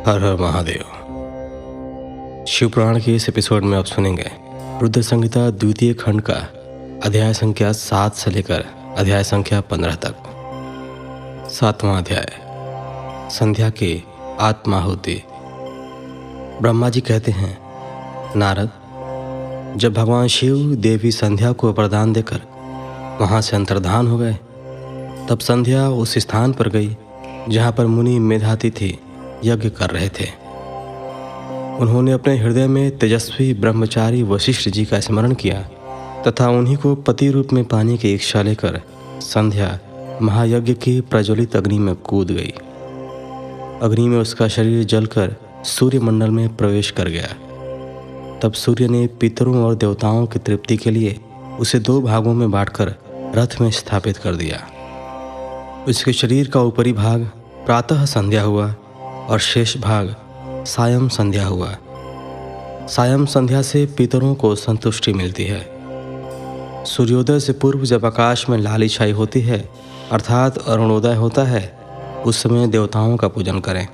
हर हर महादेव। शिव पुराण के इस एपिसोड में आप सुनेंगे रुद्र संहिता द्वितीय खंड का अध्याय संख्या 7 से लेकर अध्याय संख्या 15 तक। 7वां अध्याय, संध्या की आत्माहुति। ब्रह्मा जी कहते हैं, नारद, जब भगवान शिव देवी संध्या को वरदान देकर वहां से अंतर्धान हो गए, तब संध्या उस स्थान पर गई जहां पर मुनि मेधातिथि यज्ञ कर रहे थे। उन्होंने अपने हृदय में तेजस्वी ब्रह्मचारी वशिष्ठ जी का स्मरण किया तथा उन्हीं को पति रूप में पाने की इच्छा लेकर संध्या महायज्ञ की प्रज्वलित अग्नि में कूद गई। अग्नि में उसका शरीर जलकर सूर्यमंडल में प्रवेश कर गया। तब सूर्य ने पितरों और देवताओं की तृप्ति के लिए उसे 2 भागों में बांटकर रथ में स्थापित कर दिया। उसके शरीर का ऊपरी भाग प्रातः संध्या हुआ और शेष भाग सायं संध्या हुआ। सायं संध्या से पितरों को संतुष्टि मिलती है। सूर्योदय से पूर्व जब आकाश में लाली छाई होती है अर्थात अरुणोदय होता है, उस समय देवताओं का पूजन करें।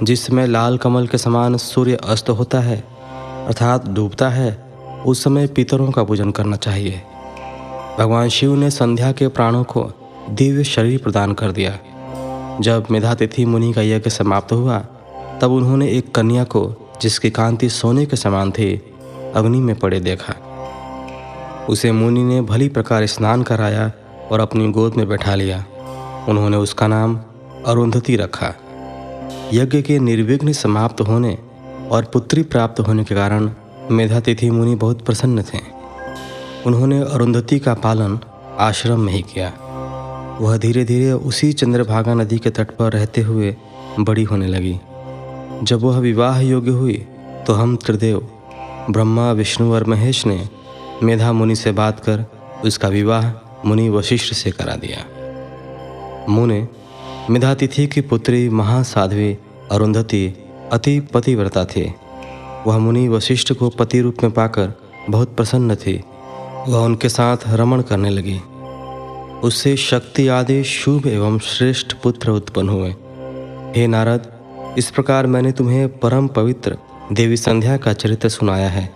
जिस समय लाल कमल के समान सूर्य अस्त होता है अर्थात डूबता है, उस समय पितरों का पूजन करना चाहिए। भगवान शिव ने संध्या के प्राणों को दिव्य शरीर प्रदान कर दिया। जब मेधातिथि मुनि का यज्ञ समाप्त हुआ, तब उन्होंने एक कन्या को, जिसकी कांति सोने के समान थी, अग्नि में पड़े देखा। उसे मुनि ने भली प्रकार स्नान कराया और अपनी गोद में बैठा लिया। उन्होंने उसका नाम अरुंधति रखा। यज्ञ के निर्विघ्न समाप्त होने और पुत्री प्राप्त होने के कारण मेधातिथि मुनि बहुत प्रसन्न थे। उन्होंने अरुंधति का पालन आश्रम में ही किया। वह धीरे धीरे उसी चंद्रभागा नदी के तट पर रहते हुए बड़ी होने लगी। जब वह विवाह योग्य हुई तो हम त्रिदेव ब्रह्मा, विष्णु और महेश ने मेधा मुनि से बात कर उसका विवाह मुनि वशिष्ठ से करा दिया। मुनि मेधातिथि की पुत्री महासाध्वी अरुंधति अति पतिव्रता थी। वह मुनि वशिष्ठ को पति रूप में पाकर बहुत प्रसन्न थी। वह उनके साथ रमण करने लगी। उससे शक्ति आदि शुभ एवं श्रेष्ठ पुत्र उत्पन्न हुए। हे नारद, इस प्रकार मैंने तुम्हें परम पवित्र देवी संध्या का चरित्र सुनाया है।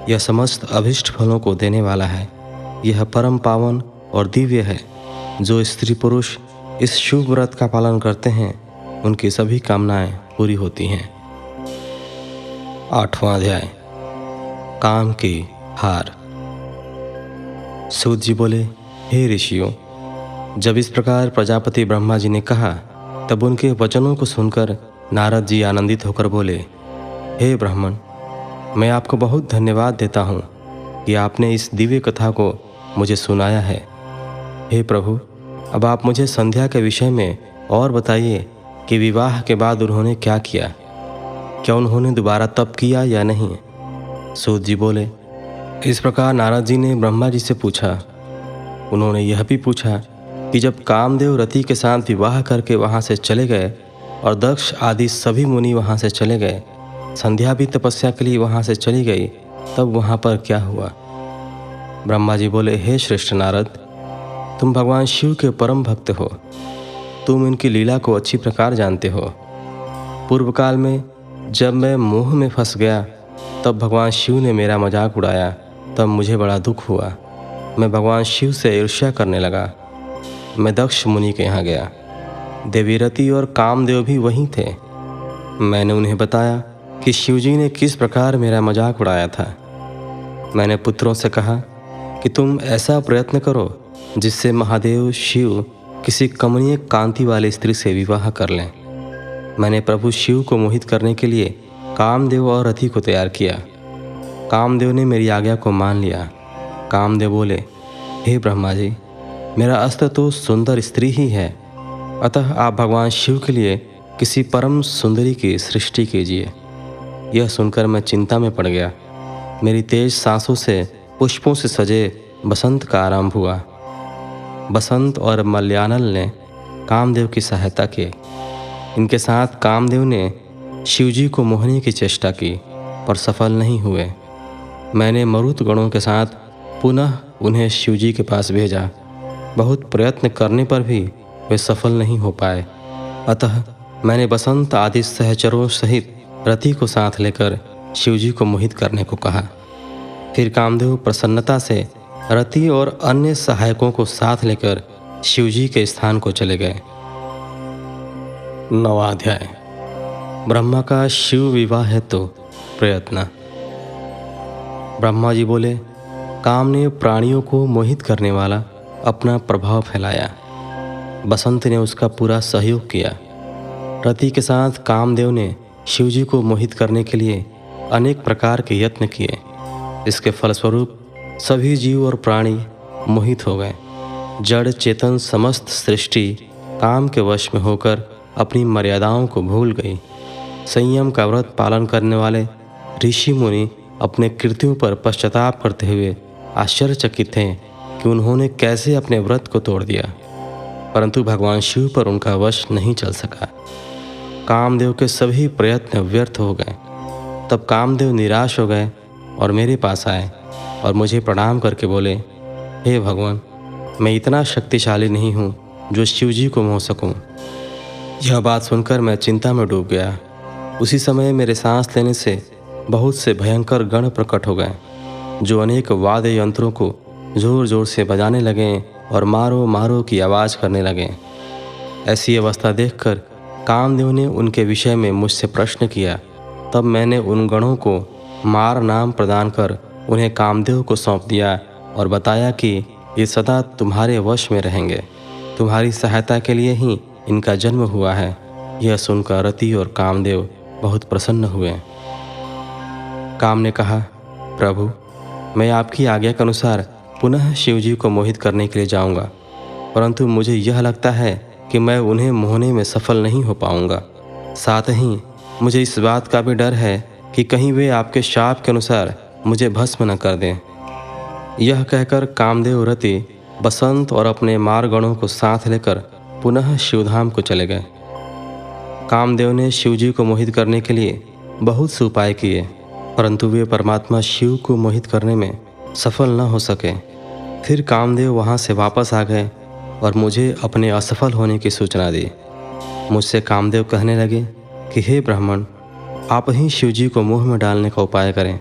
यह समस्त अभिष्ट फलों को देने वाला है। यह परम पावन और दिव्य है। जो स्त्री पुरुष इस शुभ व्रत का पालन करते हैं, उनकी सभी कामनाएं पूरी होती हैं। 8वां अध्याय, काम की हार। सूत जी बोले, हे ऋषियों, जब इस प्रकार प्रजापति ब्रह्मा जी ने कहा, तब उनके वचनों को सुनकर नारद जी आनंदित होकर बोले, हे ब्राह्मण, मैं आपको बहुत धन्यवाद देता हूँ कि आपने इस दिव्य कथा को मुझे सुनाया है। हे प्रभु, अब आप मुझे संध्या के विषय में और बताइए कि विवाह के बाद उन्होंने क्या किया। क्या उन्होंने दोबारा तप किया या नहीं? सूत जी बोले, इस प्रकार नारद जी ने ब्रह्मा जी से पूछा। उन्होंने यह भी पूछा कि जब कामदेव रति के साथ विवाह करके वहाँ से चले गए और दक्ष आदि सभी मुनि वहाँ से चले गए, संध्या भी तपस्या के लिए वहाँ से चली गई, तब वहाँ पर क्या हुआ? ब्रह्मा जी बोले, हे श्रेष्ठ नारद, तुम भगवान शिव के परम भक्त हो। तुम इनकी लीला को अच्छी प्रकार जानते हो। पूर्व काल में जब मैं मोह में फंस गया, तब भगवान शिव ने मेरा मजाक उड़ाया। तब मुझे बड़ा दुख हुआ। मैं भगवान शिव से ईर्ष्या करने लगा। मैं दक्ष मुनि के यहाँ गया। देवी रति और कामदेव भी वहीं थे। मैंने उन्हें बताया कि शिवजी ने किस प्रकार मेरा मजाक उड़ाया था। मैंने पुत्रों से कहा कि तुम ऐसा प्रयत्न करो जिससे महादेव शिव किसी कमनीय कांति वाली स्त्री से विवाह कर लें। मैंने प्रभु शिव को मोहित करने के लिए कामदेव और रति को तैयार किया। कामदेव ने मेरी आज्ञा को मान लिया। कामदेव बोले, हे ब्रह्मा जी, मेरा अस्त्र तो सुंदर स्त्री ही है, अतः आप भगवान शिव के लिए किसी परम सुंदरी की सृष्टि कीजिए। यह सुनकर मैं चिंता में पड़ गया। मेरी तेज सांसों से पुष्पों से सजे बसंत का आरंभ हुआ। बसंत और मलयानल ने कामदेव की सहायता की। इनके साथ कामदेव ने शिवजी को मोहने की चेष्टा की, पर सफल नहीं हुए। मैंने मरुत गणों के साथ पुनः उन्हें शिवजी के पास भेजा। बहुत प्रयत्न करने पर भी वे सफल नहीं हो पाए। अतः मैंने बसंत आदि सहचरों सहित रति को साथ लेकर शिवजी को मोहित करने को कहा। फिर कामदेव प्रसन्नता से रति और अन्य सहायकों को साथ लेकर शिवजी के स्थान को चले गए। 9वां अध्याय। ब्रह्मा का शिव विवाह है तो प्रयत्न। ब्रह्मा जी बोले, काम ने प्राणियों को मोहित करने वाला अपना प्रभाव फैलाया। बसंत ने उसका पूरा सहयोग किया। रति के साथ कामदेव ने शिवजी को मोहित करने के लिए अनेक प्रकार के यत्न किए। इसके फलस्वरूप सभी जीव और प्राणी मोहित हो गए। जड़ चेतन समस्त सृष्टि काम के वश में होकर अपनी मर्यादाओं को भूल गई। संयम का व्रत पालन करने वाले ऋषि मुनि अपने कृत्यों पर पश्चाताप करते हुए आश्चर्यचकित थे कि उन्होंने कैसे अपने व्रत को तोड़ दिया, परंतु भगवान शिव पर उनका वश नहीं चल सका। कामदेव के सभी प्रयत्न व्यर्थ हो गए। तब कामदेव निराश हो गए और मेरे पास आए और मुझे प्रणाम करके बोले, हे भगवान, मैं इतना शक्तिशाली नहीं हूँ जो शिवजी को मोह सकूँ। यह बात सुनकर मैं चिंता में डूब गया। उसी समय मेरे सांस लेने से बहुत से भयंकर गण प्रकट हो गए, जो अनेक वाद्य यंत्रों को जोर जोर से बजाने लगे और मारो मारो की आवाज़ करने लगे। ऐसी अवस्था देखकर कामदेव ने उनके विषय में मुझसे प्रश्न किया। तब मैंने उन गणों को मार नाम प्रदान कर उन्हें कामदेव को सौंप दिया और बताया कि ये सदा तुम्हारे वश में रहेंगे। तुम्हारी सहायता के लिए ही इनका जन्म हुआ है। यह सुनकर रति और कामदेव बहुत प्रसन्न हुए। काम ने कहा, प्रभु, मैं आपकी आज्ञा के अनुसार पुनः शिवजी को मोहित करने के लिए जाऊंगा, परंतु मुझे यह लगता है कि मैं उन्हें मोहने में सफल नहीं हो पाऊंगा। साथ ही मुझे इस बात का भी डर है कि कहीं वे आपके शाप के अनुसार मुझे भस्म न कर दें। यह कहकर कामदेव रति बसंत और अपने मारगणों को साथ लेकर पुनः शिवधाम को चले गए। कामदेव ने शिवजी को मोहित करने के लिए बहुत से उपाय किए, परंतु वे परमात्मा शिव को मोहित करने में सफल न हो सके। फिर कामदेव वहाँ से वापस आ गए और मुझे अपने असफल होने की सूचना दी। मुझसे कामदेव कहने लगे कि हे ब्राह्मण, आप ही शिवजी को मोह में डालने का उपाय करें।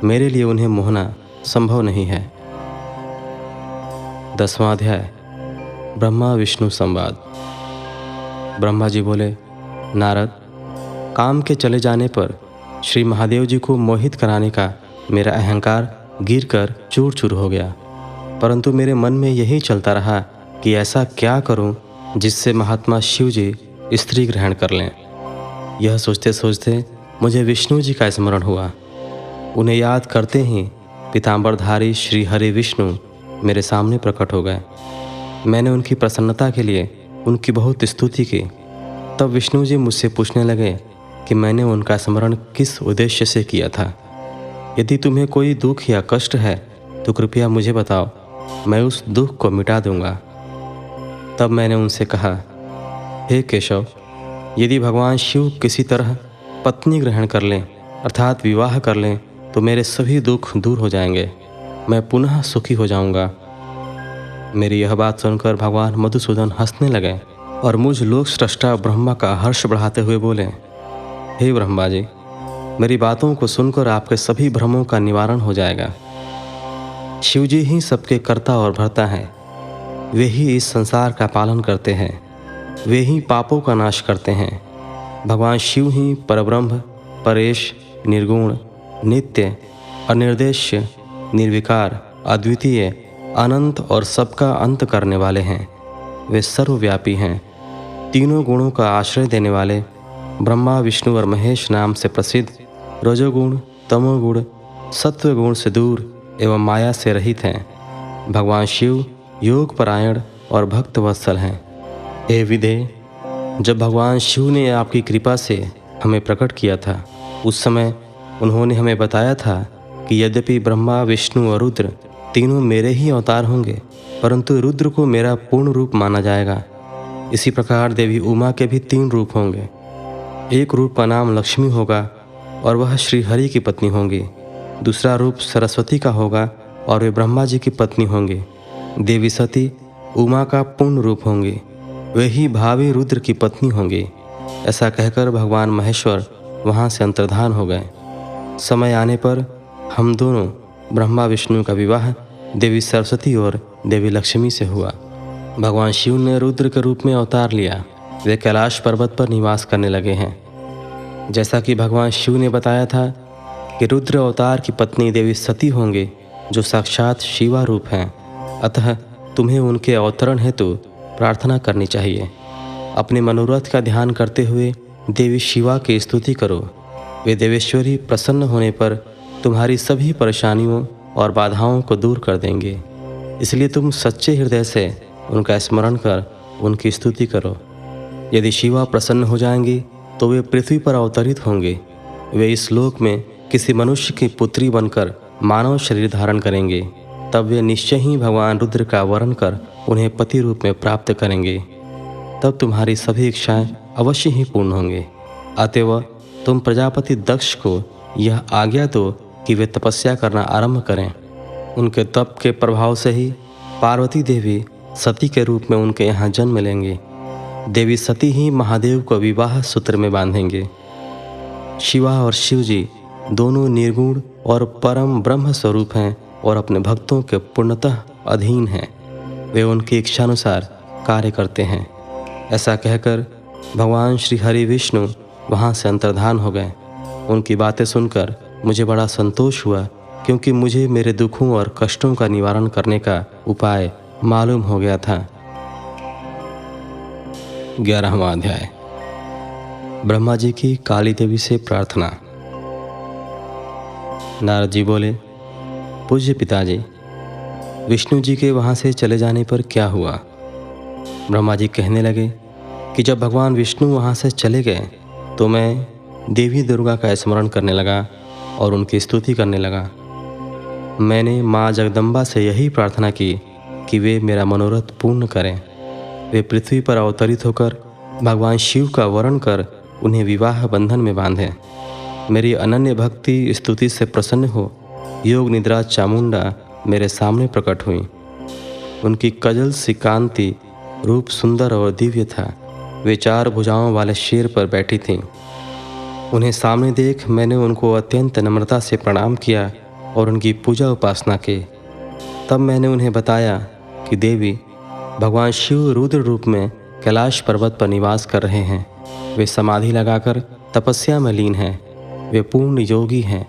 मेरे लिए उन्हें मोहना संभव नहीं है। 10वां अध्याय। ब्रह्मा विष्णु संवाद। ब्रह्मा जी बोले, नारद, काम के चले जाने पर श्री महादेव जी को मोहित कराने का मेरा अहंकार गिरकर चूर चूर हो गया, परंतु मेरे मन में यही चलता रहा कि ऐसा क्या करूं जिससे महात्मा शिव जी स्त्री ग्रहण कर लें। यह सोचते सोचते मुझे विष्णु जी का स्मरण हुआ। उन्हें याद करते ही पीतांबरधारी श्री हरि विष्णु मेरे सामने प्रकट हो गए। मैंने उनकी प्रसन्नता के लिए उनकी बहुत स्तुति की। तब विष्णु जी मुझसे पूछने लगे कि मैंने उनका स्मरण किस उद्देश्य से किया था। यदि तुम्हें कोई दुख या कष्ट है तो कृपया मुझे बताओ, मैं उस दुख को मिटा दूंगा। तब मैंने उनसे कहा, हे केशव, यदि भगवान शिव किसी तरह पत्नी ग्रहण कर लें अर्थात विवाह कर लें तो मेरे सभी दुख दूर हो जाएंगे, मैं पुनः सुखी हो जाऊंगा। मेरी यह बात सुनकर भगवान मधुसूदन हंसने लगे और मुझ लोक सृष्टा ब्रह्मा का हर्ष बढ़ाते हुए बोले, हे ब्रह्मा जी, मेरी बातों को सुनकर आपके सभी भ्रमों का निवारण हो जाएगा। शिवजी ही सबके कर्ता और भर्ता हैं। वे ही इस संसार का पालन करते हैं। वे ही पापों का नाश करते हैं। भगवान शिव ही परब्रह्म, परेश, निर्गुण, नित्य, अनिर्देश्य, निर्विकार, अद्वितीय, अनंत और सबका अंत करने वाले हैं। वे सर्वव्यापी हैं। तीनों गुणों का आश्रय देने वाले ब्रह्मा, विष्णु और महेश नाम से प्रसिद्ध रजोगुण, तमोगुण, सत्वगुण से दूर एवं माया से रहित हैं। भगवान शिव योग परायण और भक्त वत्सल हैं। हे विदे, जब भगवान शिव ने आपकी कृपा से हमें प्रकट किया था, उस समय उन्होंने हमें बताया था कि यद्यपि ब्रह्मा, विष्णु और रुद्र तीनों मेरे ही अवतार होंगे, परंतु रुद्र को मेरा पूर्ण रूप माना जाएगा। इसी प्रकार देवी उमा के भी 3 रूप होंगे। एक रूप का नाम लक्ष्मी होगा और वह श्री हरि की पत्नी होंगी। दूसरा रूप सरस्वती का होगा और वे ब्रह्मा जी की पत्नी होंगी। देवी सती उमा का पूर्ण रूप होंगी, वे ही भावी रुद्र की पत्नी होंगी। ऐसा कहकर भगवान महेश्वर वहाँ से अंतर्धान हो गए। समय आने पर हम दोनों ब्रह्मा विष्णु का विवाह देवी सरस्वती और देवी लक्ष्मी से हुआ। भगवान शिव ने रुद्र के रूप में अवतार लिया। वे कैलाश पर्वत पर निवास करने लगे हैं। जैसा कि भगवान शिव ने बताया था कि रुद्र अवतार की पत्नी देवी सती होंगे, जो साक्षात शिवा रूप हैं। अतः तुम्हें उनके अवतरण हेतु प्रार्थना करनी चाहिए। अपने मनोरथ का ध्यान करते हुए देवी शिवा की स्तुति करो। वे देवेश्वरी प्रसन्न होने पर तुम्हारी सभी परेशानियों और बाधाओं को दूर कर देंगे। इसलिए तुम सच्चे हृदय से उनका स्मरण कर उनकी स्तुति करो। यदि शिवा प्रसन्न हो जाएंगी तो वे पृथ्वी पर अवतरित होंगे। वे इस लोक में किसी मनुष्य की पुत्री बनकर मानव शरीर धारण करेंगे। तब वे निश्चय ही भगवान रुद्र का वरण कर उन्हें पति रूप में प्राप्त करेंगे। तब तुम्हारी सभी इच्छाएं अवश्य ही पूर्ण होंगे। अतएव तुम प्रजापति दक्ष को यह आज्ञा दो कि वे तपस्या करना आरंभ करें। उनके तप के प्रभाव से ही पार्वती देवी सती के रूप में उनके यहाँ जन्म लेंगे। देवी सती ही महादेव को विवाह सूत्र में बांधेंगे। शिवा और शिव जी दोनों निर्गुण और परम ब्रह्म स्वरूप हैं और अपने भक्तों के पूर्णतः अधीन हैं। वे उनकी इच्छानुसार कार्य करते हैं। ऐसा कहकर भगवान श्री हरि विष्णु वहाँ से अंतर्धान हो गए। उनकी बातें सुनकर मुझे बड़ा संतोष हुआ, क्योंकि मुझे मेरे दुखों और कष्टों का निवारण करने का उपाय मालूम हो गया था। 11वां अध्याय। ब्रह्मा जी की काली देवी से प्रार्थना। नारद जी बोले, पूज्य पिताजी, विष्णु जी के वहाँ से चले जाने पर क्या हुआ? ब्रह्मा जी कहने लगे कि जब भगवान विष्णु वहाँ से चले गए तो मैं देवी दुर्गा का स्मरण करने लगा और उनकी स्तुति करने लगा। मैंने माँ जगदम्बा से यही प्रार्थना की कि वे मेरा मनोरथ पूर्ण करें। वे पृथ्वी पर अवतरित होकर भगवान शिव का वरण कर उन्हें विवाह बंधन में बांधें। मेरी अनन्य भक्ति स्तुति से प्रसन्न हो योग निद्रा चामुंडा मेरे सामने प्रकट हुई। उनकी कजल सी कांति रूप सुंदर और दिव्य था। वे 4 भुजाओं वाले शेर पर बैठी थीं। उन्हें सामने देख मैंने उनको अत्यंत नम्रता से प्रणाम किया और उनकी पूजा उपासना की। तब मैंने उन्हें बताया कि देवी, भगवान शिव रुद्र रूप में कैलाश पर्वत पर निवास कर रहे हैं। वे समाधि लगाकर तपस्या में लीन हैं। वे पूर्ण योगी हैं।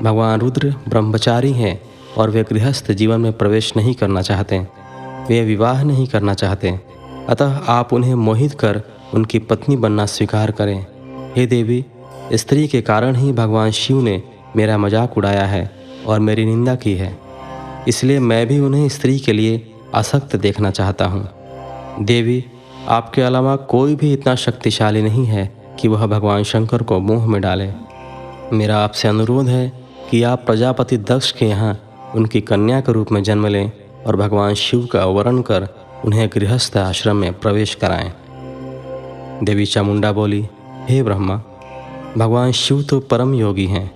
भगवान रुद्र ब्रह्मचारी हैं और वे गृहस्थ जीवन में प्रवेश नहीं करना चाहते। वे विवाह नहीं करना चाहते। अतः आप उन्हें मोहित कर उनकी पत्नी बनना स्वीकार करें। हे देवी, स्त्री के कारण ही भगवान शिव ने मेरा मजाक उड़ाया है और मेरी निंदा की है। इसलिए मैं भी उन्हें स्त्री के लिए आसक्त देखना चाहता हूँ। देवी, आपके अलावा कोई भी इतना शक्तिशाली नहीं है कि वह भगवान शंकर को मोह में डाले। मेरा आपसे अनुरोध है कि आप प्रजापति दक्ष के यहाँ उनकी कन्या के रूप में जन्म लें और भगवान शिव का वरण कर उन्हें गृहस्थ आश्रम में प्रवेश कराएं। देवी चामुंडा बोली, हे ब्रह्मा, भगवान शिव तो परम योगी हैं।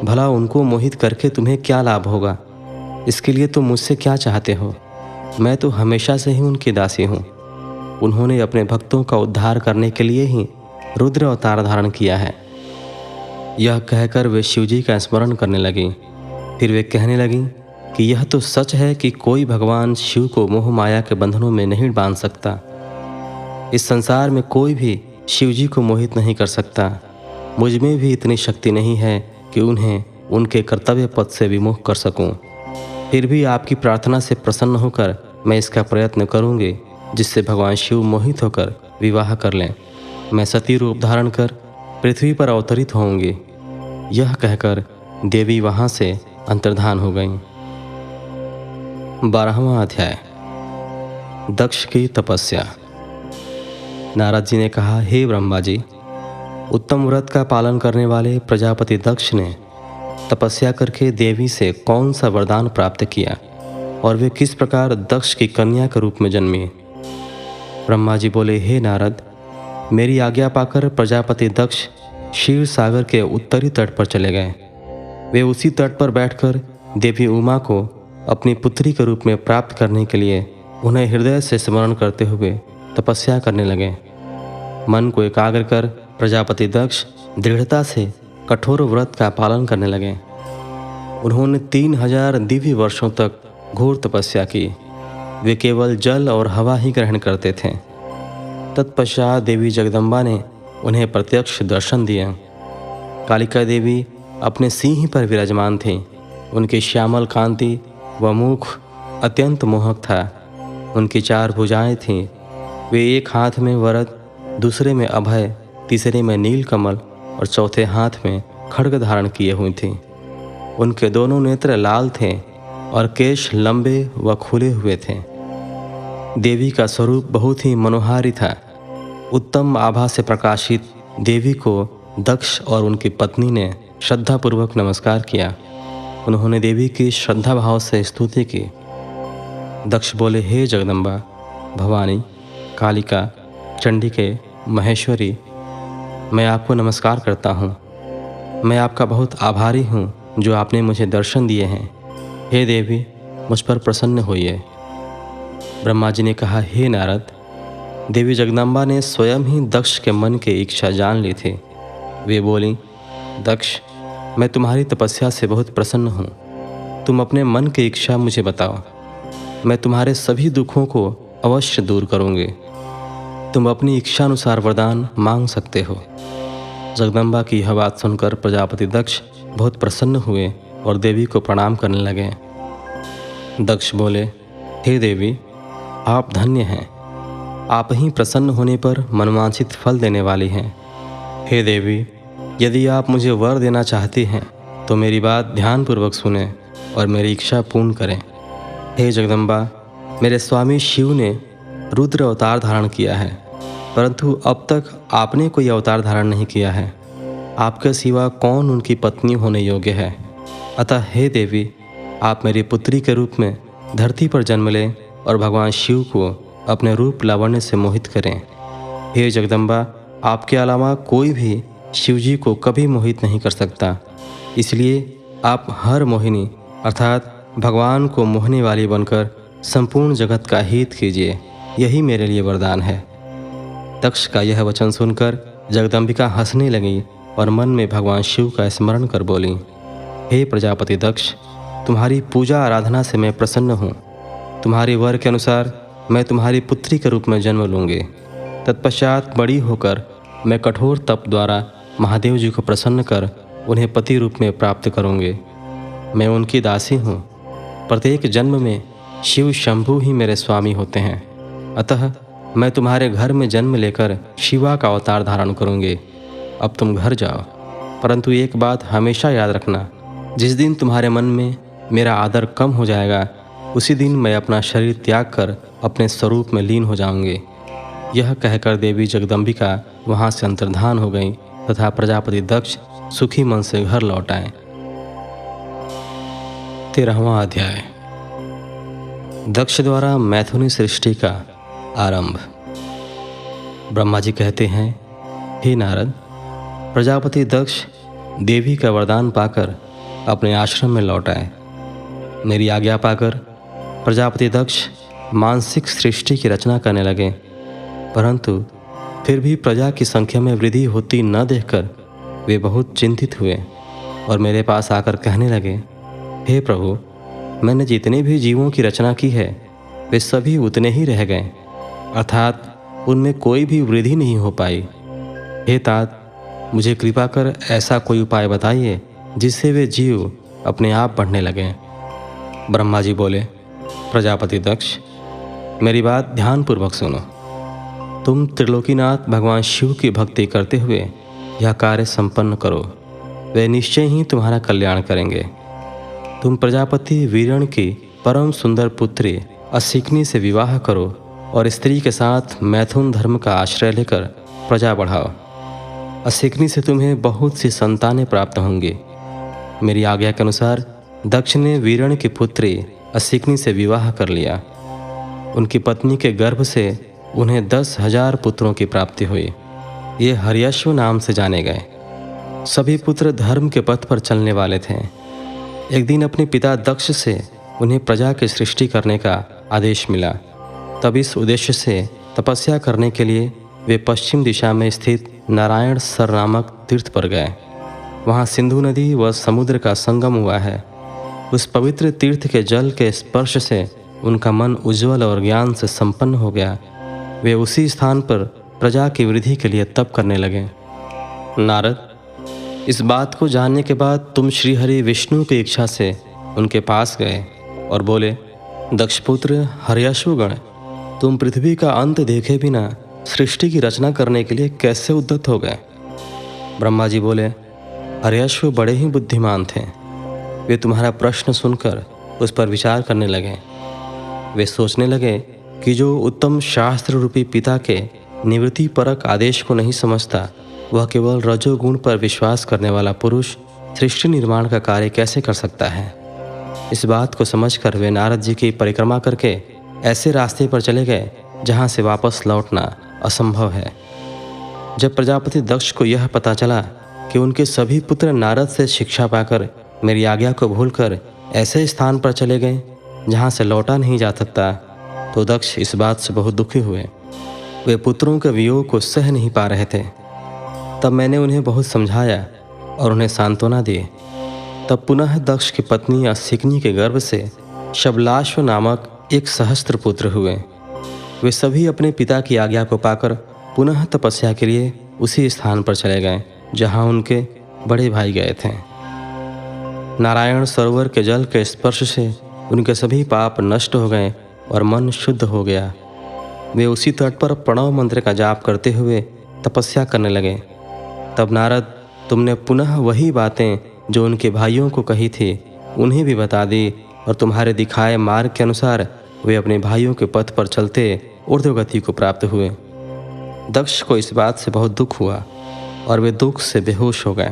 भला उनको मोहित करके तुम्हें क्या लाभ होगा? इसके लिए तुम मुझसे क्या चाहते हो? मैं तो हमेशा से ही उनकी दासी हूँ। उन्होंने अपने भक्तों का उद्धार करने के लिए ही रुद्र अवतार धारण किया है। यह कहकर वे शिवजी का स्मरण करने लगीं। फिर वे कहने लगीं कि यह तो सच है कि कोई भगवान शिव को मोह माया के बंधनों में नहीं बांध सकता। इस संसार में कोई भी शिवजी को मोहित नहीं कर सकता। मुझ में भी इतनी शक्ति नहीं है कि उन्हें उनके कर्तव्य पथ से विमुख कर सकूं। फिर भी आपकी प्रार्थना से प्रसन्न होकर मैं इसका प्रयत्न करूंगी, जिससे भगवान शिव मोहित होकर विवाह कर लें। मैं सती रूप धारण कर पृथ्वी पर अवतरित होंगी। यह कहकर देवी वहाँ से अंतर्धान हो गईं। 12वां अध्याय। दक्ष की तपस्या। नारद जी ने कहा, हे ब्रह्मा जी, उत्तम व्रत का पालन करने वाले प्रजापति दक्ष ने तपस्या करके देवी से कौन सा वरदान प्राप्त किया और वे किस प्रकार दक्ष की कन्या के रूप में जन्मी? ब्रह्मा जी बोले, हे नारद, मेरी आज्ञा पाकर प्रजापति दक्ष क्षीर सागर के उत्तरी तट पर चले गए। वे उसी तट पर बैठकर देवी उमा को अपनी पुत्री के रूप में प्राप्त करने के लिए उन्हें हृदय से स्मरण करते हुए तपस्या करने लगे। मन को एकाग्र कर प्रजापति दक्ष दृढ़ता से कठोर व्रत का पालन करने लगे। उन्होंने 3000 दिव्य वर्षों तक घोर तपस्या की। वे केवल जल और हवा ही ग्रहण करते थे। तत्पश्चात देवी जगदम्बा ने उन्हें प्रत्यक्ष दर्शन दिया। कालिका देवी अपने सिंह पर विराजमान थीं। उनकी श्यामल कांति व मुख अत्यंत मोहक था। उनकी 4 भुजाएं थीं। वे एक हाथ में वरद, दूसरे में अभय, तीसरे में नीलकमल और चौथे हाथ में खड्ग धारण किए हुई थीं। उनके दोनों नेत्र लाल थे और केश लंबे व खुले हुए थे। देवी का स्वरूप बहुत ही मनोहारी था। उत्तम आभा से प्रकाशित देवी को दक्ष और उनकी पत्नी ने श्रद्धापूर्वक नमस्कार किया। उन्होंने देवी की श्रद्धा भाव से स्तुति की। दक्ष बोले, हे जगदम्बा, भवानी, कालिका, चंडिके, महेश्वरी, मैं आपको नमस्कार करता हूँ। मैं आपका बहुत आभारी हूँ जो आपने मुझे दर्शन दिए हैं। हे देवी, मुझ पर प्रसन्न होइए। ब्रह्मा जी ने कहा, हे नारद, देवी जगदम्बा ने स्वयं ही दक्ष के मन की इच्छा जान ली थी। वे बोली, दक्ष, मैं तुम्हारी तपस्या से बहुत प्रसन्न हूँ। तुम अपने मन की इच्छा मुझे बताओ। मैं तुम्हारे सभी दुखों को अवश्य दूर करूँगी। तुम अपनी इच्छा अनुसार वरदान मांग सकते हो। जगदम्बा की यह बात सुनकर प्रजापति दक्ष बहुत प्रसन्न हुए और देवी को प्रणाम करने लगे। दक्ष बोले, हे देवी, आप धन्य हैं। आप ही प्रसन्न होने पर मनवांछित फल देने वाली हैं। हे देवी, यदि आप मुझे वर देना चाहती हैं तो मेरी बात ध्यानपूर्वक सुने और मेरी इच्छा पूर्ण करें। हे जगदम्बा, मेरे स्वामी शिव ने रुद्र अवतार धारण किया है, परंतु अब तक आपने कोई अवतार धारण नहीं किया है। आपके सिवा कौन उनकी पत्नी होने योग्य है? अतः हे देवी, आप मेरी पुत्री के रूप में धरती पर जन्म लें और भगवान शिव को अपने रूप लावण्य से मोहित करें। हे जगदम्बा, आपके अलावा कोई भी शिवजी को कभी मोहित नहीं कर सकता। इसलिए आप हर मोहिनी अर्थात भगवान को मोहने वाली बनकर संपूर्ण जगत का हित कीजिए। यही मेरे लिए वरदान है। दक्ष का यह वचन सुनकर जगदम्बिका हंसने लगी और मन में भगवान शिव का स्मरण कर बोली, हे प्रजापति दक्ष, तुम्हारी पूजा आराधना से मैं प्रसन्न हूँ। तुम्हारे वर के अनुसार मैं तुम्हारी पुत्री के रूप में जन्म लूँगी। तत्पश्चात बड़ी होकर मैं कठोर तप द्वारा महादेव जी को प्रसन्न कर उन्हें पति रूप में प्राप्त करूँगी। मैं उनकी दासी हूँ। प्रत्येक जन्म में शिव शंभु ही मेरे स्वामी होते हैं। अतः मैं तुम्हारे घर में जन्म लेकर शिवा का अवतार धारण करूँगी। अब तुम घर जाओ, परंतु एक बात हमेशा याद रखना, जिस दिन तुम्हारे मन में मेरा आदर कम हो जाएगा, उसी दिन मैं अपना शरीर त्याग कर अपने स्वरूप में लीन हो जाऊँगी। यह कहकर देवी जगदम्बिका वहाँ से अंतर्धान हो गई तथा प्रजापति दक्ष सुखी मन से घर लौट आए। 13वां अध्याय। दक्ष द्वारा मैथुनी सृष्टि का आरंभ। ब्रह्मा जी कहते हैं, हे नारद, प्रजापति दक्ष देवी का वरदान पाकर अपने आश्रम में लौट आए। मेरी आज्ञा पाकर प्रजापति दक्ष मानसिक सृष्टि की रचना करने लगे, परंतु फिर भी प्रजा की संख्या में वृद्धि होती न देखकर वे बहुत चिंतित हुए और मेरे पास आकर कहने लगे, हे प्रभु, मैंने जितने भी जीवों की रचना की है वे सभी उतने ही रह गए, अर्थात उनमें कोई भी वृद्धि नहीं हो पाई। हे तात, मुझे कृपा कर ऐसा कोई उपाय बताइए जिससे वे जीव अपने आप बढ़ने लगें। ब्रह्मा जी बोले, प्रजापति दक्ष, मेरी बात ध्यानपूर्वक सुनो। तुम त्रिलोकीनाथ भगवान शिव की भक्ति करते हुए यह कार्य संपन्न करो। वे निश्चय ही तुम्हारा कल्याण करेंगे। तुम प्रजापति वीरण की परम सुंदर पुत्री असिकनी से विवाह करो और स्त्री के साथ मैथुन धर्म का आश्रय लेकर प्रजा बढ़ाओ। असिकनी से तुम्हें बहुत सी संतानें प्राप्त होंगी। मेरी आज्ञा के अनुसार दक्ष ने वीरण की पुत्री असिकनी से विवाह कर लिया। उनकी पत्नी के गर्भ से उन्हें 10,000 पुत्रों की प्राप्ति हुई। ये हर्यश्व नाम से जाने गए। सभी पुत्र धर्म के पथ पर चलने वाले थे। एक दिन अपने पिता दक्ष से उन्हें प्रजा की सृष्टि करने का आदेश मिला। तब इस उद्देश्य से तपस्या करने के लिए वे पश्चिम दिशा में स्थित नारायण सर नामक तीर्थ पर गए। वहाँ सिंधु नदी व समुद्र का संगम हुआ है। उस पवित्र तीर्थ के जल के स्पर्श से उनका मन उज्जवल और ज्ञान से संपन्न हो गया। वे उसी स्थान पर प्रजा की वृद्धि के लिए तप करने लगे। नारद, इस बात को जानने के बाद तुम श्रीहरि विष्णु की इच्छा से उनके पास गए और बोले, दक्षपुत्र हर्यश्वगण, तुम पृथ्वी का अंत देखे बिना सृष्टि की रचना करने के लिए कैसे उद्यत हो गए? ब्रह्मा जी बोले, हर्यश्व बड़े ही बुद्धिमान थे। वे तुम्हारा प्रश्न सुनकर उस पर विचार करने लगे। वे सोचने लगे कि जो उत्तम शास्त्र रूपी पिता के निवृत्ति परक आदेश को नहीं समझता, वह केवल रजोगुण पर विश्वास करने वाला पुरुष सृष्टि निर्माण का कार्य कैसे कर सकता है। इस बात को समझकर वे नारद जी की परिक्रमा करके ऐसे रास्ते पर चले गए जहाँ से वापस लौटना असंभव है। जब प्रजापति दक्ष को यह पता चला कि उनके सभी पुत्र नारद से शिक्षा पाकर मेरी आज्ञा को भूलकर ऐसे स्थान पर चले गए जहाँ से लौटा नहीं जा सकता, तो दक्ष इस बात से बहुत दुखी हुए। वे पुत्रों के वियोग को सह नहीं पा रहे थे। तब मैंने उन्हें बहुत समझाया और उन्हें सांत्वना दी। तब पुनः दक्ष की पत्नी असिकनी के गर्भ से शबलाश्व नामक एक सहस्त्र पुत्र हुए। वे सभी अपने पिता की आज्ञा को पाकर पुनः तपस्या के लिए उसी स्थान पर चले गए जहाँ उनके बड़े भाई गए थे। नारायण सरोवर के जल के स्पर्श से उनके सभी पाप नष्ट हो गए और मन शुद्ध हो गया। वे उसी तट पर प्रणव मंत्र का जाप करते हुए तपस्या करने लगे। तब नारद, तुमने पुनः वही बातें जो उनके भाइयों को कही थी उन्हें भी बता दी और तुम्हारे दिखाए मार्ग के अनुसार वे अपने भाइयों के पथ पर चलते ऊर्ध्वगति को प्राप्त हुए। दक्ष को इस बात से बहुत दुख हुआ और वे दुख से बेहोश हो गए।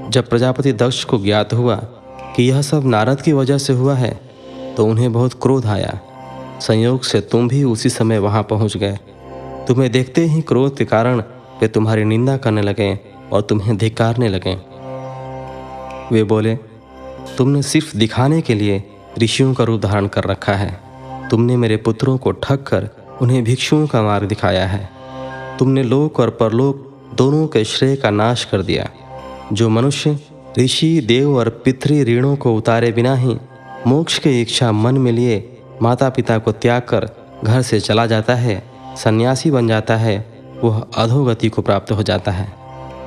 जब प्रजापति दक्ष को ज्ञात हुआ कि यह सब नारद की वजह से हुआ है, तो उन्हें बहुत क्रोध आया। संयोग से तुम भी उसी समय वहां पहुंच गए। तुम्हें देखते ही क्रोध के कारण वे तुम्हारी निंदा करने लगे और तुम्हें धिक्कारने लगे। वे बोले, तुमने सिर्फ दिखाने के लिए ऋषियों का रूप धारण कर रखा है। तुमने मेरे पुत्रों को ठग कर उन्हें भिक्षुओं का मार्ग दिखाया है। तुमने लोक और परलोक दोनों के श्रेय का नाश कर दिया। जो मनुष्य ऋषि, देव और पितृ ऋणों को उतारे बिना ही मोक्ष की इच्छा मन में लिए माता पिता को त्याग कर घर से चला जाता है, सन्यासी बन जाता है, वह अधोगति को प्राप्त हो जाता है।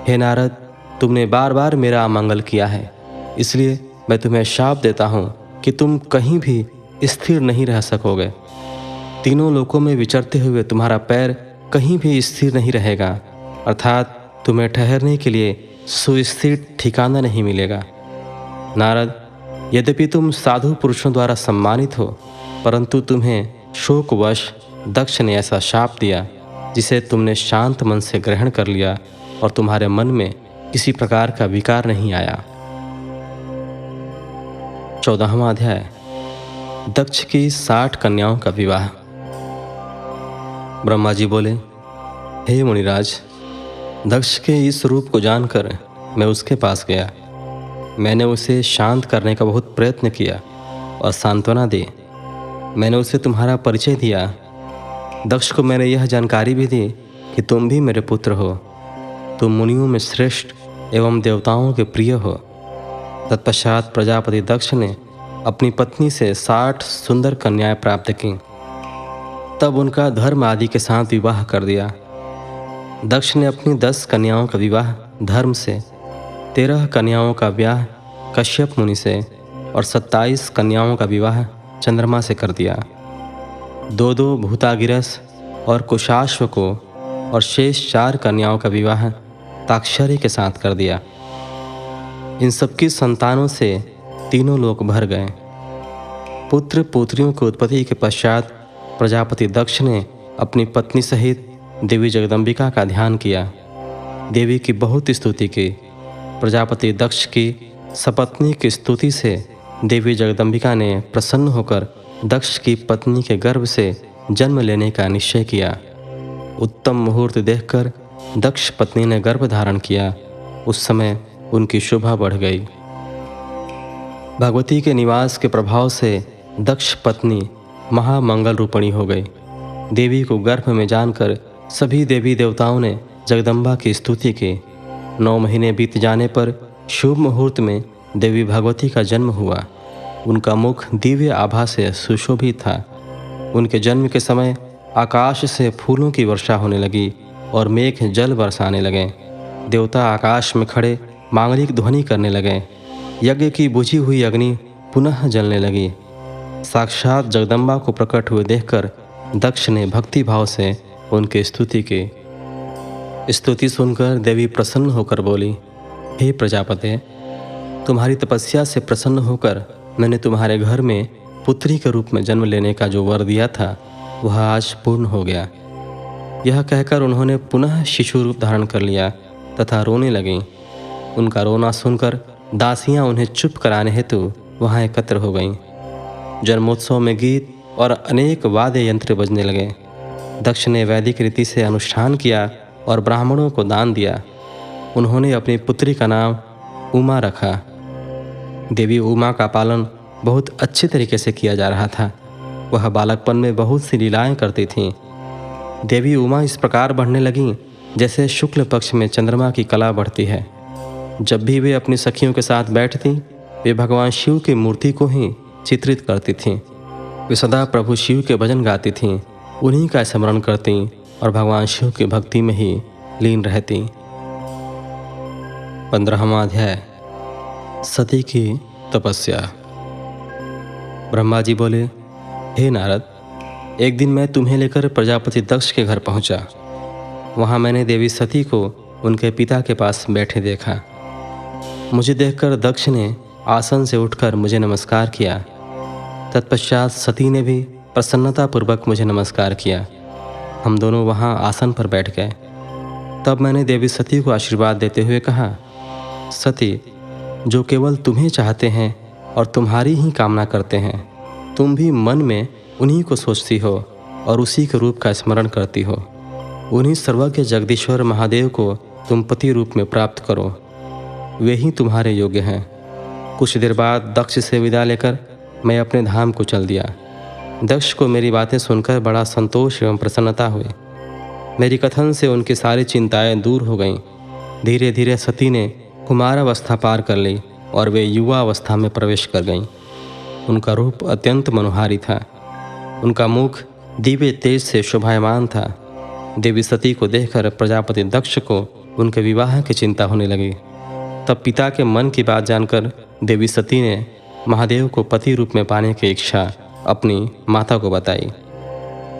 हे नारद, तुमने बार बार मेरा अमंगल किया है, इसलिए मैं तुम्हें शाप देता हूँ कि तुम कहीं भी स्थिर नहीं रह सकोगे। तीनों लोकों में विचरते हुए तुम्हारा पैर कहीं भी स्थिर नहीं रहेगा, अर्थात तुम्हें ठहरने के लिए सुस्थिर ठिकाना नहीं मिलेगा। नारद, यद्यपि तुम साधु पुरुषों द्वारा सम्मानित हो, परंतु तुम्हें शोकवश दक्ष ने ऐसा शाप दिया जिसे तुमने शांत मन से ग्रहण कर लिया और तुम्हारे मन में किसी प्रकार का विकार नहीं आया। 14वां अध्याय, दक्ष की 60 कन्याओं का विवाह। ब्रह्मा जी बोले, हे मुनिराज, दक्ष के इस रूप को जानकर मैं उसके पास गया। मैंने उसे शांत करने का बहुत प्रयत्न किया और सांत्वना दी। मैंने उसे तुम्हारा परिचय दिया। दक्ष को मैंने यह जानकारी भी दी कि तुम भी मेरे पुत्र हो। तुम मुनियों में श्रेष्ठ एवं देवताओं के प्रिय हो। तत्पश्चात प्रजापति दक्ष ने अपनी पत्नी से 60 सुंदर कन्याएं प्राप्त की। तब उनका धर्म आदि के साथ विवाह कर दिया। दक्ष ने अपनी 10 कन्याओं का विवाह धर्म से, 13 कन्याओं का ब्याह कश्यप मुनि से और 27 कन्याओं का विवाह चंद्रमा से कर दिया। 2 भूतागिरस और कुशाश्व को और शेष 4 कन्याओं का विवाह ताक्षरी के साथ कर दिया। इन सबकी संतानों से तीनों लोक भर गए। पुत्र पुत्रियों की उत्पत्ति के पश्चात प्रजापति दक्ष ने अपनी पत्नी सहित देवी जगदम्बिका का ध्यान किया। देवी की बहुत स्तुति की। प्रजापति दक्ष की सपत्नी की स्तुति से देवी जगदम्बिका ने प्रसन्न होकर दक्ष की पत्नी के गर्भ से जन्म लेने का निश्चय किया। उत्तम मुहूर्त देखकर दक्ष पत्नी ने गर्भ धारण किया। उस समय उनकी शोभा बढ़ गई। भगवती के निवास के प्रभाव से दक्ष पत्नी महामंगल रूपणी हो गई। देवी को गर्भ में जानकर सभी देवी देवताओं ने जगदम्बा की स्तुति की। 9 महीने बीत जाने पर शुभ मुहूर्त में देवी भगवती का जन्म हुआ। उनका मुख दिव्य आभा से सुशोभित था। उनके जन्म के समय आकाश से फूलों की वर्षा होने लगी और मेघ जल बरसाने लगे। देवता आकाश में खड़े मांगलिक ध्वनि करने लगे। यज्ञ की बुझी हुई अग्नि पुनः जलने लगी। साक्षात जगदम्बा को प्रकट हुए देखकर दक्ष ने भक्ति भाव से उनकी स्तुति की। स्तुति सुनकर देवी प्रसन्न होकर बोली, हे प्रजापते, तुम्हारी तपस्या से प्रसन्न होकर मैंने तुम्हारे घर में पुत्री के रूप में जन्म लेने का जो वर दिया था वह आज पूर्ण हो गया। यह कहकर उन्होंने पुनः शिशु रूप धारण कर लिया तथा रोने लगीं। उनका रोना सुनकर दासियां उन्हें चुप कराने हेतु वहां एकत्र हो गईं। जन्मोत्सव में गीत और अनेक वाद्य यंत्र बजने लगे। दक्ष ने वैदिक रीति से अनुष्ठान किया और ब्राह्मणों को दान दिया। उन्होंने अपनी पुत्री का नाम उमा रखा। देवी उमा का पालन बहुत अच्छे तरीके से किया जा रहा था। वह बालकपन में बहुत सी लीलाएं करती थीं। देवी उमा इस प्रकार बढ़ने लगीं जैसे शुक्ल पक्ष में चंद्रमा की कला बढ़ती है। जब भी वे अपनी सखियों के साथ बैठती वे भगवान शिव की मूर्ति को ही चित्रित करती थीं। वे सदा प्रभु शिव के भजन गाती थीं, उन्हीं का स्मरण करती और भगवान शिव की भक्ति में ही लीन रहती। 15वां अध्याय, सती की तपस्या। ब्रह्मा जी बोले, हे नारद, एक दिन मैं तुम्हें लेकर प्रजापति दक्ष के घर पहुंचा। वहां मैंने देवी सती को उनके पिता के पास बैठे देखा। मुझे देखकर दक्ष ने आसन से उठकर मुझे नमस्कार किया। तत्पश्चात सती ने भी प्रसन्नतापूर्वक मुझे नमस्कार किया। हम दोनों वहां आसन पर बैठ गए। तब मैंने देवी सती को आशीर्वाद देते हुए कहा, सती, जो केवल तुम्हें चाहते हैं और तुम्हारी ही कामना करते हैं, तुम भी मन में उन्हीं को सोचती हो और उसी के रूप का स्मरण करती हो। उन्हीं सर्वज्ञ जगदीश्वर महादेव को तुम पति रूप में प्राप्त करो, वे ही तुम्हारे योग्य हैं। कुछ देर बाद दक्ष से विदा लेकर मैं अपने धाम को चल दिया। दक्ष को मेरी बातें सुनकर बड़ा संतोष एवं प्रसन्नता हुई। मेरी कथन से उनकी सारी चिंताएं दूर हो गईं। धीरे धीरे सती ने कुमारावस्था पार कर ली और वे युवा अवस्था में प्रवेश कर गईं। उनका रूप अत्यंत मनोहारी था। उनका मुख दिव्य तेज से शोभायमान था। देवी सती को देखकर प्रजापति दक्ष को उनके विवाह की चिंता होने लगी। तब पिता के मन की बात जानकर देवी सती ने महादेव को पति रूप में पाने की इच्छा अपनी माता को बताई।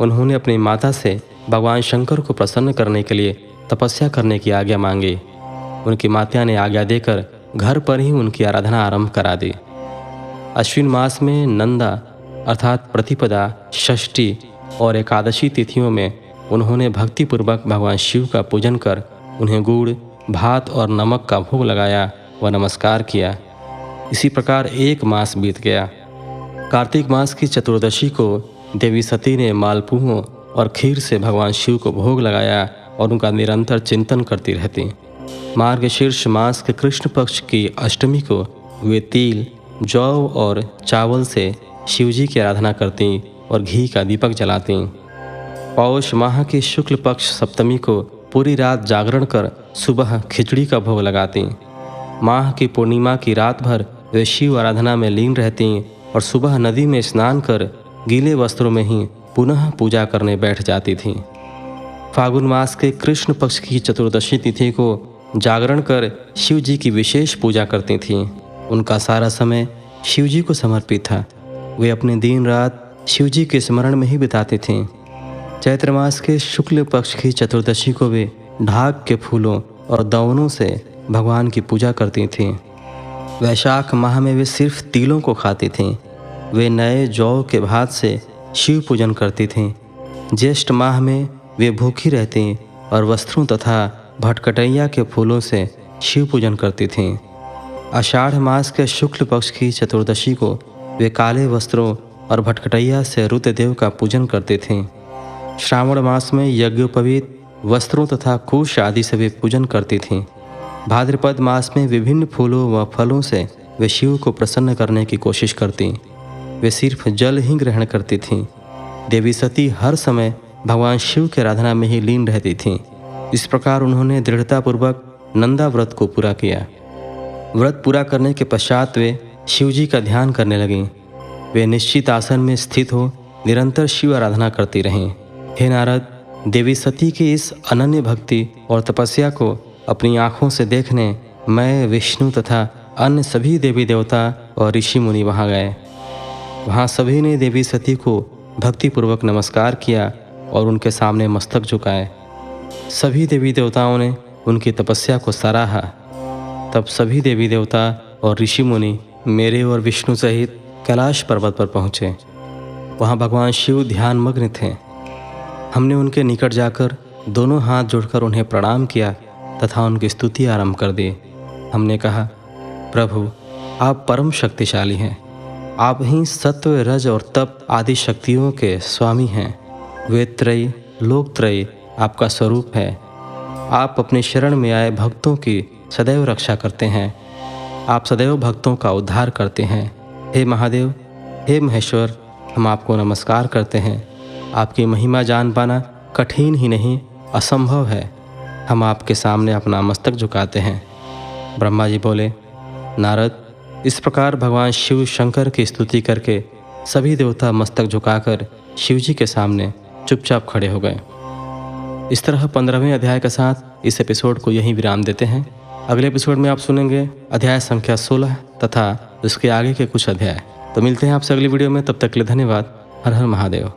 उन्होंने अपनी माता से भगवान शंकर को प्रसन्न करने के लिए तपस्या करने की आज्ञा मांगी। उनकी माता ने आज्ञा देकर घर पर ही उनकी आराधना आरंभ करा दी। अश्विन मास में नंदा अर्थात प्रतिपदा, षष्ठी और एकादशी तिथियों में उन्होंने भक्तिपूर्वक भगवान शिव का पूजन कर उन्हें गुड़, भात और नमक का भोग लगाया व नमस्कार किया। इसी प्रकार एक मास बीत गया। कार्तिक मास की चतुर्दशी को देवी सती ने मालपुओं और खीर से भगवान शिव को भोग लगाया और उनका निरंतर चिंतन करती रहती। मार्गशीर्ष मास के कृष्ण पक्ष की अष्टमी को वे तिल, जौ और चावल से शिवजी की आराधना करती और घी का दीपक जलाती। पौष माह की शुक्ल पक्ष सप्तमी को पूरी रात जागरण कर सुबह खिचड़ी का भोग लगाती। माह की पूर्णिमा की रात भर वे शिव आराधना में लीन रहती और सुबह नदी में स्नान कर गीले वस्त्रों में ही पुनः पूजा करने बैठ जाती थीं। फागुन मास के कृष्ण पक्ष की चतुर्दशी तिथि को जागरण कर शिव जी की विशेष पूजा करती थीं। उनका सारा समय शिव जी को समर्पित था। वे अपने दिन रात शिव जी के स्मरण में ही बिताती थीं। चैत्र मास के शुक्ल पक्ष की चतुर्दशी को वे ढाक के फूलों और दवनों से भगवान की पूजा करती थीं। वैशाख माह में वे सिर्फ तिलों को खाती थीं। वे नए जौ के भात से शिव पूजन करती थीं। ज्येष्ठ माह में वे भूखी रहती और वस्त्रों तथा भटकटैया के फूलों से शिव पूजन करती थीं। आषाढ़ मास के शुक्ल पक्ष की चतुर्दशी को वे काले वस्त्रों और भटकटैया से रुद्रदेव का पूजन करती थीं। श्रावण मास में यज्ञोपवीत वस्त्रों तथा कुश आदि से वे पूजन करती थीं। भाद्रपद मास में विभिन्न फूलों व फलों से वे शिव को प्रसन्न करने की कोशिश करती। वे सिर्फ जल ही ग्रहण करती थीं। देवी सती हर समय भगवान शिव की आराधना में ही लीन रहती थीं। इस प्रकार उन्होंने दृढ़तापूर्वक नंदा व्रत को पूरा किया। व्रत पूरा करने के पश्चात वे शिव जी का ध्यान करने लगीं। वे निश्चित आसन में स्थित हो निरंतर शिव आराधना करती रहीं। हे नारद, देवी सती की इस अनन्य भक्ति और तपस्या को अपनी आँखों से देखने मैं, विष्णु तथा अन्य सभी देवी देवता और ऋषि मुनि वहाँ गए। वहाँ सभी ने देवी सती को भक्तिपूर्वक नमस्कार किया और उनके सामने मस्तक झुकाए। सभी देवी देवताओं ने उनकी तपस्या को सराहा। तब सभी देवी देवता और ऋषि मुनि मेरे और विष्णु सहित कैलाश पर्वत पर पहुँचे। वहाँ भगवान शिव ध्यानमग्न थे। हमने उनके निकट जाकर दोनों हाथ जोड़कर उन्हें प्रणाम किया तथा उनकी स्तुति आरंभ कर दी। हमने कहा, प्रभु, आप परम शक्तिशाली हैं। आप ही सत्व, रज और तप आदि शक्तियों के स्वामी हैं। वेदत्रयी, लोकत्रयी आपका स्वरूप है। आप अपने शरण में आए भक्तों की सदैव रक्षा करते हैं। आप सदैव भक्तों का उद्धार करते हैं। हे महादेव, हे महेश्वर, हम आपको नमस्कार करते हैं। आपकी महिमा जान पाना कठिन ही नहीं, असंभव है। हम आपके सामने अपना मस्तक झुकाते हैं। ब्रह्मा जी बोले, नारद, इस प्रकार भगवान शिव शंकर की स्तुति करके सभी देवता मस्तक झुकाकर शिव जी के सामने चुपचाप खड़े हो गए। इस तरह 15वें अध्याय के साथ इस एपिसोड को यहीं विराम देते हैं। अगले एपिसोड में आप सुनेंगे अध्याय संख्या 16 तथा उसके आगे के कुछ अध्याय। तो मिलते हैं आपसे अगली वीडियो में। तब तक के लिए धन्यवाद। हर हर महादेव।